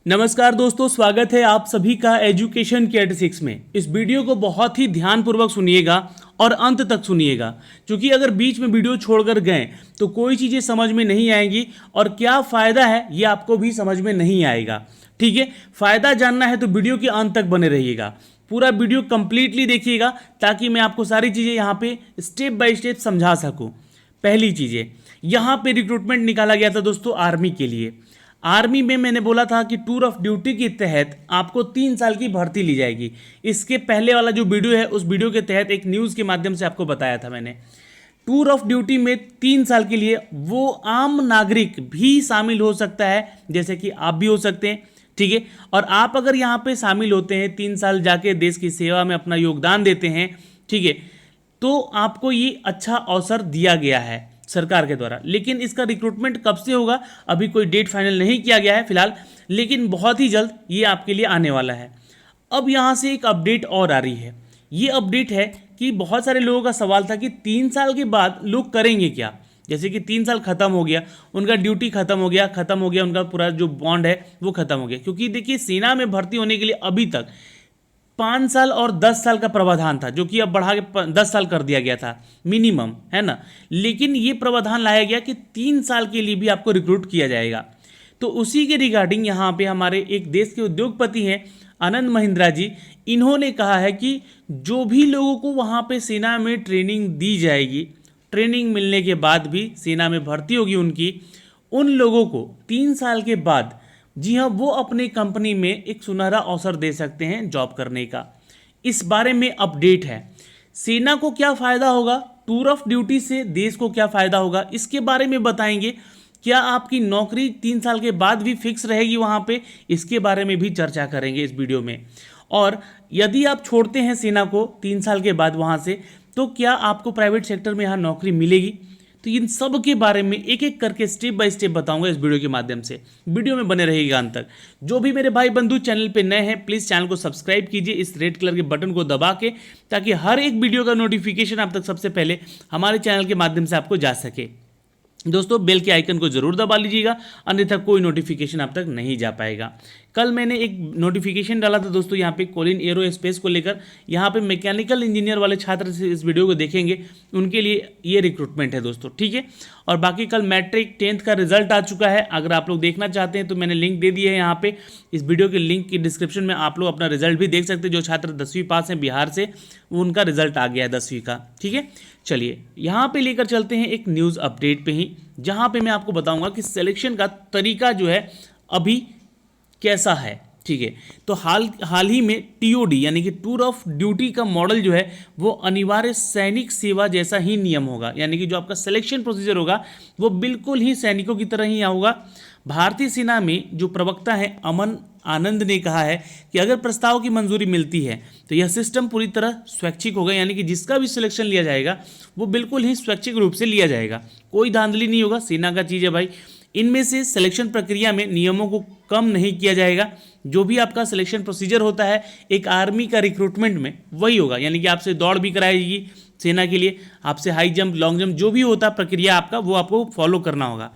नमस्कार दोस्तों, स्वागत है आप सभी का एजुकेशन के 86 में। इस वीडियो को बहुत ही ध्यानपूर्वक सुनिएगा और अंत तक सुनिएगा, क्योंकि अगर बीच में वीडियो छोड़कर गए तो कोई चीज़ें समझ में नहीं आएंगी और क्या फ़ायदा है ये आपको भी समझ में नहीं आएगा। ठीक है, फ़ायदा जानना है तो वीडियो के अंत तक बने रहिएगा, पूरा वीडियो कंप्लीटली देखिएगा ताकि मैं आपको सारी चीज़ें यहाँ पे स्टेप बाय स्टेप समझा सकूँ। पहली चीज़ें, यहाँ पे रिक्रूटमेंट निकाला गया था दोस्तों आर्मी के लिए। आर्मी में मैंने बोला था कि टूर ऑफ ड्यूटी के तहत आपको 3 साल की भर्ती ली जाएगी। इसके पहले वाला जो वीडियो है उस वीडियो के तहत एक न्यूज़ के माध्यम से आपको बताया था मैंने। टूर ऑफ ड्यूटी में 3 साल के लिए वो आम नागरिक भी शामिल हो सकता है, जैसे कि आप भी हो सकते हैं। ठीक है, और आप अगर यहाँ पे शामिल होते हैं, 3 साल जाके देश की सेवा में अपना योगदान देते हैं, ठीक है, तो आपको ये अच्छा अवसर दिया गया है सरकार के द्वारा। लेकिन इसका रिक्रूटमेंट कब से होगा अभी कोई डेट फाइनल नहीं किया गया है फिलहाल, लेकिन बहुत ही जल्द ये आपके लिए आने वाला है। अब यहाँ से एक अपडेट और आ रही है। ये अपडेट है कि बहुत सारे लोगों का सवाल था कि 3 साल के बाद लोग करेंगे क्या। जैसे कि 3 साल खत्म हो गया, उनका ड्यूटी खत्म हो गया, उनका पूरा जो बॉन्ड है वो खत्म हो गया। क्योंकि देखिए, सेना में भर्ती होने के लिए अभी तक 5 साल और 10 साल का प्रावधान था, जो कि अब बढ़ा के 10 साल कर दिया गया था मिनिमम, है ना। लेकिन ये प्रावधान लाया गया कि 3 साल के लिए भी आपको रिक्रूट किया जाएगा। तो उसी के रिगार्डिंग यहाँ पे हमारे एक देश के उद्योगपति हैं आनंद महिंद्रा जी, इन्होंने कहा है कि जो भी लोगों को वहाँ पे सेना में ट्रेनिंग दी जाएगी, ट्रेनिंग मिलने के बाद भी सेना में भर्ती होगी उनकी, उन लोगों को 3 साल के बाद, जी हाँ, वो अपनी कंपनी में एक सुनहरा अवसर दे सकते हैं जॉब करने का। इस बारे में अपडेट है। सेना को क्या फ़ायदा होगा, टूर ऑफ ड्यूटी से देश को क्या फ़ायदा होगा, इसके बारे में बताएंगे। क्या आपकी नौकरी 3 साल के बाद भी फिक्स रहेगी वहाँ पे, इसके बारे में भी चर्चा करेंगे इस वीडियो में। और यदि आप छोड़ते हैं सेना को 3 साल के बाद वहाँ से, तो क्या आपको प्राइवेट सेक्टर में यहाँ नौकरी मिलेगी। तो इन सब के बारे में एक एक करके स्टेप बाय स्टेप बताऊंगा इस वीडियो के माध्यम से। वीडियो में बने रहिएगा अंत तक। जो भी मेरे भाई बंधु चैनल पे नए हैं, प्लीज़ चैनल को सब्सक्राइब कीजिए इस रेड कलर के बटन को दबा के, ताकि हर एक वीडियो का नोटिफिकेशन आप तक सबसे पहले हमारे चैनल के माध्यम से आपको जा सके। दोस्तों, बेल के आइकन को जरूर दबा लीजिएगा, अन्यथा कोई नोटिफिकेशन आप तक नहीं जा पाएगा। कल मैंने एक नोटिफिकेशन डाला था दोस्तों यहाँ पे कोलिन एरो स्पेस को लेकर। यहाँ पे मैकेनिकल इंजीनियर वाले छात्र से इस वीडियो को देखेंगे, उनके लिए ये रिक्रूटमेंट है दोस्तों। ठीक है, और बाकी कल मैट्रिक 10th का रिजल्ट आ चुका है। अगर आप लोग देखना चाहते हैं तो मैंने लिंक दे दिया है यहाँ पे, इस वीडियो के लिंक की डिस्क्रिप्शन में आप लोग अपना रिजल्ट भी देख सकते हैं। जो छात्र 10वीं पास हैं बिहार से, वो उनका रिजल्ट आ गया है 10वीं का। ठीक है, चलिए यहाँ पे लेकर चलते हैं एक न्यूज़ अपडेट पे ही, जहाँ पे मैं आपको बताऊंगा कि सिलेक्शन का तरीका जो है अभी कैसा है। ठीक है, तो हाल ही में टीओडी यानी कि टूर ऑफ ड्यूटी का मॉडल जो है वो अनिवार्य सैनिक सेवा जैसा ही नियम होगा। यानी कि जो आपका सिलेक्शन प्रोसीजर होगा वो बिल्कुल ही सैनिकों की तरह ही होगा। भारतीय सेना में जो प्रवक्ता है अमन आनंद ने कहा है कि अगर प्रस्ताव की मंजूरी मिलती है तो यह सिस्टम पूरी तरह स्वैच्छिक होगा। यानी कि जिसका भी सिलेक्शन लिया जाएगा वो बिल्कुल ही स्वैच्छिक रूप से लिया जाएगा, कोई धांधली नहीं होगा। सेना का चीज़ है भाई। इनमें से सिलेक्शन प्रक्रिया में नियमों को कम नहीं किया जाएगा। जो भी आपका सिलेक्शन प्रोसीजर होता है एक आर्मी का रिक्रूटमेंट में, वही होगा। यानी कि आपसे दौड़ भी कराएगी सेना के लिए, आपसे हाई जंप, लॉन्ग जंप, जो भी होता प्रक्रिया आपका, वो आपको फॉलो करना होगा।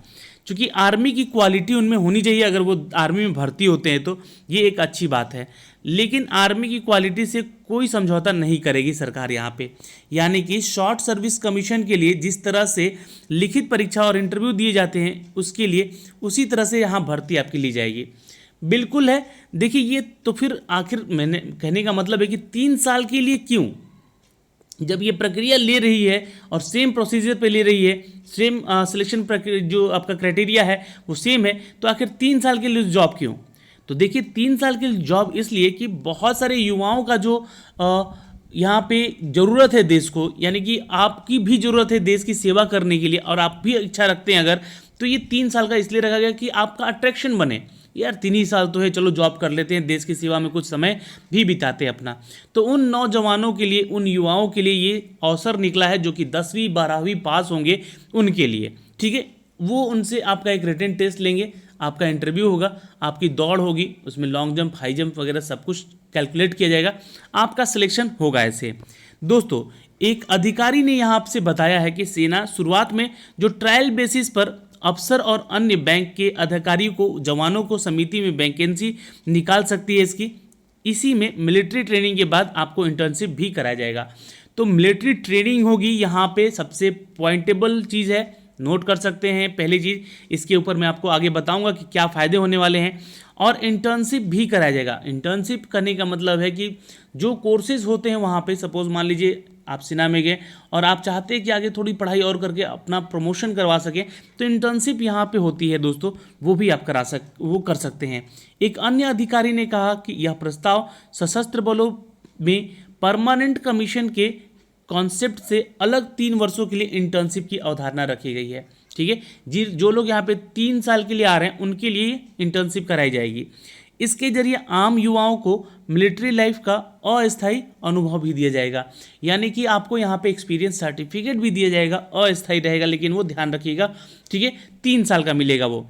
क्योंकि आर्मी की क्वालिटी उनमें होनी चाहिए, अगर वो आर्मी में भर्ती होते हैं तो ये एक अच्छी बात है। लेकिन आर्मी की क्वालिटी से कोई समझौता नहीं करेगी सरकार यहाँ पे। यानी कि शॉर्ट सर्विस कमीशन के लिए जिस तरह से लिखित परीक्षा और इंटरव्यू दिए जाते हैं उसके लिए, उसी तरह से यहाँ भर्ती आपकी ली जाएगी। बिल्कुल है। देखिए, ये तो फिर आखिर मैंने कहने का मतलब है कि 3 साल के लिए क्यों, जब ये प्रक्रिया ले रही है और सेम प्रोसीजर पे ले रही है, सेम सिलेक्शन प्रक्रिया जो आपका क्राइटेरिया है वो सेम है, तो आखिर 3 साल के लिए जॉब क्यों। तो देखिए, 3 साल के लिए जॉब इसलिए कि बहुत सारे युवाओं का जो यहाँ पे ज़रूरत है देश को, यानी कि आपकी भी ज़रूरत है देश की सेवा करने के लिए, और आप भी इच्छा रखते हैं अगर, तो ये 3 साल का इसलिए रखा गया कि आपका अट्रैक्शन बने। यार 3 ही साल तो है, चलो जॉब कर लेते हैं, देश की सेवा में कुछ समय भी बिताते हैं अपना। तो उन नौजवानों के लिए, उन युवाओं के लिए ये अवसर निकला है जो कि 10वीं 12वीं पास होंगे उनके लिए। ठीक है, वो उनसे आपका एक रिटन टेस्ट लेंगे, आपका इंटरव्यू होगा, आपकी दौड़ होगी, उसमें लॉन्ग जंप, हाई जंप वगैरह सब कुछ कैलकुलेट किया जाएगा, आपका सिलेक्शन होगा ऐसे। दोस्तों, एक अधिकारी ने यहाँ आपसे बताया है कि सेना शुरुआत में जो ट्रायल बेसिस पर अफसर और अन्य बैंक के अधिकारियों को जवानों को समिति में वैकेंसी निकाल सकती है इसकी। इसी में मिलिट्री ट्रेनिंग के बाद आपको इंटर्नशिप भी कराया जाएगा। तो मिलिट्री ट्रेनिंग होगी यहाँ पे, सबसे पॉइंटेबल चीज़ है, नोट कर सकते हैं। पहली चीज़, इसके ऊपर मैं आपको आगे बताऊंगा कि क्या फ़ायदे होने वाले हैं। और इंटर्नशिप भी कराया जाएगा। इंटर्नशिप करने का मतलब है कि जो कोर्सेज होते हैं वहाँ पे, सपोज मान लीजिए आप सेना में गए और आप चाहते हैं कि आगे थोड़ी पढ़ाई और करके अपना प्रमोशन करवा सकें, तो इंटर्नशिप यहाँ पे होती है दोस्तों, वो भी आप वो कर सकते हैं। एक अन्य अधिकारी ने कहा कि यह प्रस्ताव सशस्त्र बलों में परमानेंट कमीशन के कॉन्सेप्ट से अलग 3 वर्षों के लिए इंटर्नशिप की अवधारणा रखी गई है। ठीक है जी, जो लोग यहाँ पे 3 साल के लिए आ रहे हैं उनके लिए इंटर्नशिप कराई जाएगी। इसके जरिए आम युवाओं को मिलिट्री लाइफ का अस्थायी अनुभव भी दिया जाएगा, यानी कि आपको यहाँ पे एक्सपीरियंस सर्टिफिकेट भी दिया जाएगा, अस्थायी रहेगा लेकिन वो ध्यान रखिएगा, ठीक है, 3 साल का मिलेगा वो।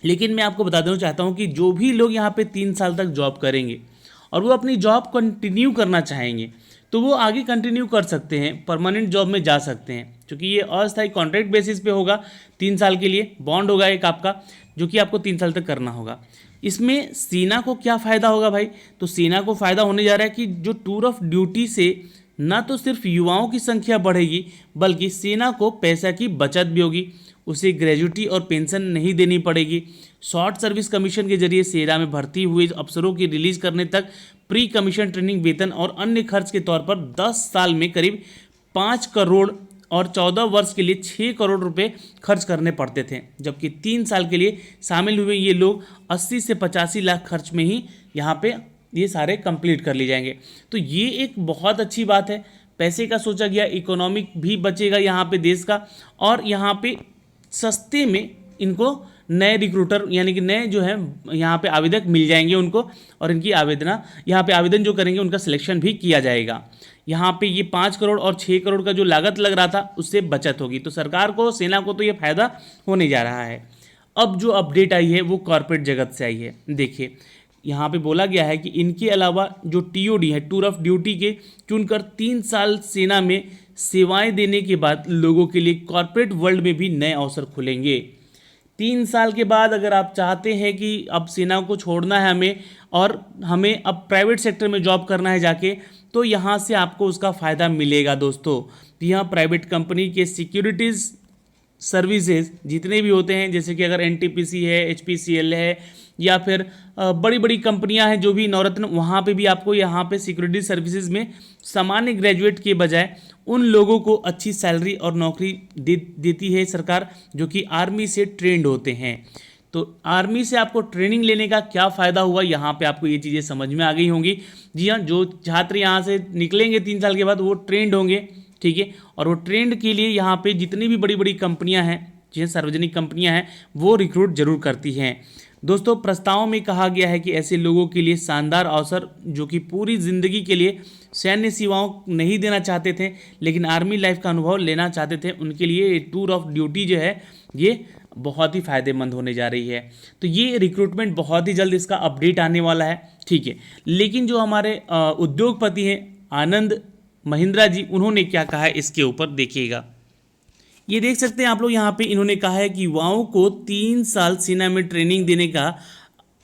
लेकिन मैं आपको बता देना चाहता हूँ कि जो भी लोग यहाँ पे 3 साल तक जॉब करेंगे और वो अपनी जॉब कंटिन्यू करना चाहेंगे तो वो आगे कंटिन्यू कर सकते हैं, परमानेंट जॉब में जा सकते हैं, क्योंकि ये अस्थायी कॉन्ट्रैक्ट बेसिस पे होगा। 3 साल के लिए बॉन्ड होगा एक आपका, जो कि आपको 3 साल तक करना होगा। इसमें सेना को क्या फ़ायदा होगा भाई? तो सेना को फ़ायदा होने जा रहा है कि जो टूर ऑफ ड्यूटी से ना तो सिर्फ युवाओं की संख्या बढ़ेगी, बल्कि सेना को पैसा की बचत भी होगी। उसे ग्रेजुटी और पेंशन नहीं देनी पड़ेगी। शॉर्ट सर्विस कमीशन के जरिए सेना में भर्ती हुए अफसरों की रिलीज करने तक प्री कमीशन ट्रेनिंग, वेतन और अन्य खर्च के तौर पर 10 साल में करीब 5 करोड़ और 14 वर्ष के लिए 6 करोड़ रुपए खर्च करने पड़ते थे, जबकि 3 साल के लिए शामिल हुए ये लोग 80 से 85 लाख खर्च में ही यहाँ पे ये सारे कंप्लीट कर लिए जाएंगे। तो ये एक बहुत अच्छी बात है, पैसे का सोचा गया, इकोनॉमिक भी बचेगा यहाँ पे देश का, और यहाँ पे सस्ते में इनको नए रिक्रूटर यानी कि नए जो है यहाँ पे आवेदक मिल जाएंगे उनको, और इनकी यहाँ पे आवेदन जो करेंगे उनका सिलेक्शन भी किया जाएगा। यहाँ पे ये 5 करोड़ और 6 करोड़ का जो लागत लग रहा था उससे बचत होगी। तो सरकार को, सेना को तो ये फायदा होने जा रहा है। अब जो अपडेट आई है वो कॉर्पोरेट जगत से आई है। देखिए यहाँ पे बोला गया है कि इनके अलावा जो TOD है, टूर ऑफ ड्यूटी के चुनकर 3 साल सेना में सेवाएं देने के बाद लोगों के लिए कॉर्पोरेट वर्ल्ड में भी नए अवसर खुलेंगे। 3 साल के बाद अगर आप चाहते हैं कि अब सेना को छोड़ना है हमें और हमें अब प्राइवेट सेक्टर में जॉब करना है जाके, तो यहाँ से आपको उसका फ़ायदा मिलेगा दोस्तों। यहाँ प्राइवेट कंपनी के सिक्योरिटीज़ सर्विसेज जितने भी होते हैं, जैसे कि अगर NTPC है, HPCL है, या फिर बड़ी बड़ी कंपनियां हैं जो भी नवरत्न, वहाँ पे भी आपको यहाँ पे सिक्योरिटी सर्विसेज में सामान्य ग्रेजुएट के बजाय उन लोगों को अच्छी सैलरी और नौकरी देती है सरकार, जो कि आर्मी से ट्रेंड होते हैं। तो आर्मी से आपको ट्रेनिंग लेने का क्या फ़ायदा हुआ, यहाँ पे आपको ये चीज़ें समझ में आ गई होंगी। जी हाँ, जो छात्र यहाँ से निकलेंगे 3 साल के बाद वो ट्रेंड होंगे, ठीक है, और वो ट्रेंड के लिए यहाँ पे जितनी भी बड़ी बड़ी कंपनियाँ हैं, जिन्हें सार्वजनिक कंपनियाँ हैं, वो रिक्रूट जरूर करती हैं। दोस्तों प्रस्ताव में कहा गया है कि ऐसे लोगों के लिए शानदार अवसर जो कि पूरी ज़िंदगी के लिए सैन्य सेवाओं नहीं देना चाहते थे लेकिन आर्मी लाइफ का अनुभव लेना चाहते थे, उनके लिए टूर ऑफ ड्यूटी जो है ये बहुत ही फ़ायदेमंद होने जा रही है। तो ये रिक्रूटमेंट बहुत ही जल्द इसका अपडेट आने वाला है, ठीक है। लेकिन जो हमारे उद्योगपति हैं आनंद महिंद्रा जी, उन्होंने क्या कहा है इसके ऊपर देखिएगा। ये देख सकते हैं आप लोग, यहाँ पे इन्होंने कहा है कि युवाओं को 3 साल सेना में ट्रेनिंग देने का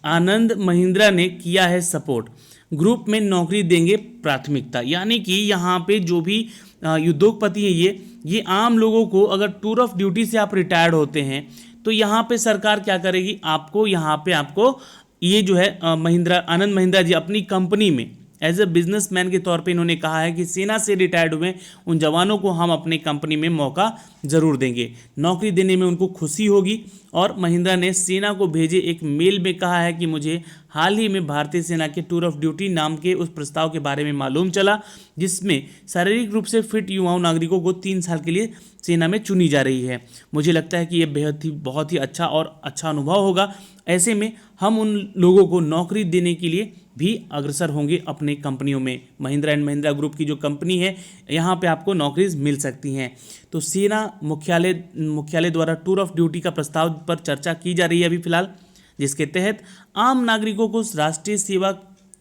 आनंद महिंद्रा ने किया है सपोर्ट, ग्रुप में नौकरी देंगे प्राथमिकता। यानी कि यहाँ पे जो भी उद्योगपति हैं ये आम लोगों को, अगर टूर ऑफ ड्यूटी से आप रिटायर्ड होते हैं तो यहाँ पे सरकार क्या करेगी, आपको यहाँ पे आपको ये जो है आनंद महिंद्रा जी अपनी कंपनी में एज ए बिजनेसमैन के तौर पे इन्होंने कहा है कि सेना से रिटायर्ड हुए उन जवानों को हम अपने कंपनी में मौका ज़रूर देंगे, नौकरी देने में उनको खुशी होगी। और महिंद्रा ने सेना को भेजे एक मेल में कहा है कि मुझे हाल ही में भारतीय सेना के टूर ऑफ ड्यूटी नाम के उस प्रस्ताव के बारे में मालूम चला, जिसमें शारीरिक रूप से फिट युवाओं नागरिकों को 3 साल के लिए सेना में चुनी जा रही है। मुझे लगता है कि ये बहुत ही अच्छा और अच्छा अनुभव होगा। ऐसे में हम उन लोगों को नौकरी देने के लिए भी अग्रसर होंगे अपने कंपनियों में। महिंद्रा एंड महिंद्रा ग्रुप की जो कंपनी है यहाँ पे आपको नौकरीज मिल सकती हैं। तो सेना मुख्यालय द्वारा टूर ऑफ ड्यूटी का प्रस्ताव पर चर्चा की जा रही है अभी फिलहाल, जिसके तहत आम नागरिकों को राष्ट्रीय सेवा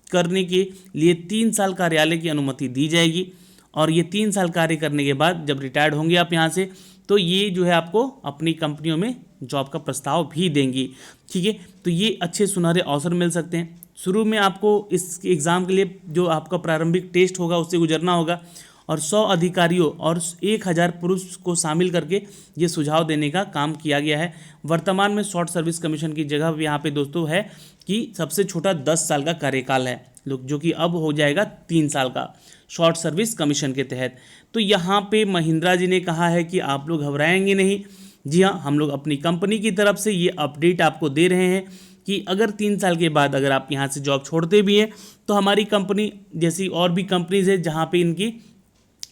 करने के लिए 3 साल कार्यालय की अनुमति दी जाएगी। और ये 3 साल कार्य करने के बाद जब रिटायर्ड होंगे आप यहाँ से, तो ये जो है आपको अपनी कंपनियों में जॉब का प्रस्ताव भी देंगी। ठीक है, तो ये अच्छे सुनहरे अवसर मिल सकते हैं। शुरू में आपको इस एग्ज़ाम के लिए जो आपका प्रारंभिक टेस्ट होगा उससे गुजरना होगा और 100 अधिकारियों और 1000 पुरुष को शामिल करके ये सुझाव देने का काम किया गया है। वर्तमान में शॉर्ट सर्विस कमीशन की जगह यहाँ पे दोस्तों है कि सबसे छोटा 10 साल का कार्यकाल है, जो कि अब हो जाएगा 3 साल का शॉर्ट सर्विस कमीशन के तहत। तो यहाँ पे महिंद्रा जी ने कहा है कि आप लोग घबराएंगे नहीं। जी हाँ, हम लोग अपनी कंपनी की तरफ से ये अपडेट आपको दे रहे हैं कि अगर 3 साल के बाद अगर आप यहाँ से जॉब छोड़ते भी हैं तो हमारी कंपनी जैसी और भी कंपनीज है जहाँ पे इनकी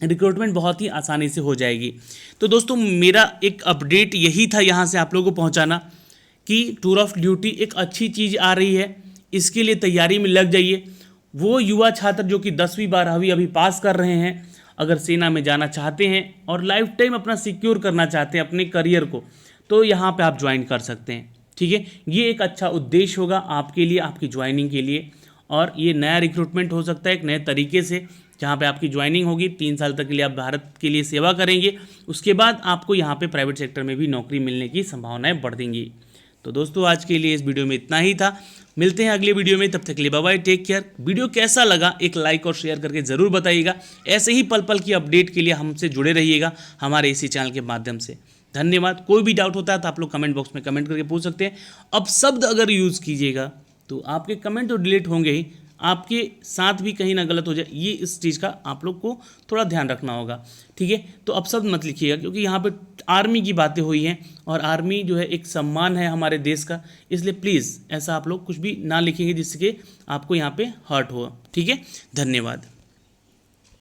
रिक्रूटमेंट बहुत ही आसानी से हो जाएगी। तो दोस्तों मेरा एक अपडेट यही था यहाँ से आप लोगों को पहुँचाना कि टूर ऑफ ड्यूटी एक अच्छी चीज़ आ रही है, इसके लिए तैयारी में लग जाइए। वो युवा छात्र जो कि 10वीं 12वीं अभी पास कर रहे हैं, अगर सेना में जाना चाहते हैं और लाइफ टाइम अपना सिक्योर करना चाहते हैं अपने करियर को, तो यहाँ पे आप ज्वाइन कर सकते हैं। ठीक है, ये एक अच्छा उद्देश्य होगा आपके लिए, आपकी ज्वाइनिंग के लिए, और ये नया रिक्रूटमेंट हो सकता है एक नए तरीके से, जहाँ पे आपकी ज्वाइनिंग होगी। 3 साल तक के लिए आप भारत के लिए सेवा करेंगे, उसके बाद आपको यहाँ पे प्राइवेट सेक्टर में भी नौकरी मिलने की संभावनाएं बढ़ देंगी। तो दोस्तों आज के लिए इस वीडियो में इतना ही था, मिलते हैं अगले वीडियो में, तब तक के लिए bye bye, take care. Video कैसा लगा एक लाइक और शेयर करके ज़रूर बताइएगा। ऐसे ही पल पल की अपडेट के लिए हमसे जुड़े रहिएगा हमारे इसी चैनल के माध्यम से। धन्यवाद। कोई भी डाउट होता है तो आप लोग कमेंट बॉक्स में कमेंट करके पूछ सकते हैं। अब शब्द अगर यूज़ कीजिएगा तो आपके कमेंट तो डिलीट होंगे ही, आपके साथ भी कहीं ना गलत हो जाए, ये इस चीज़ का आप लोग को थोड़ा ध्यान रखना होगा। ठीक है, तो अब शब्द मत लिखिएगा क्योंकि यहाँ पे आर्मी की बातें हुई हैं और आर्मी जो है एक सम्मान है हमारे देश का, इसलिए प्लीज़ ऐसा आप लोग कुछ भी ना लिखेंगे जिससे कि आपको यहाँ पे हर्ट हो। ठीक है, धन्यवाद।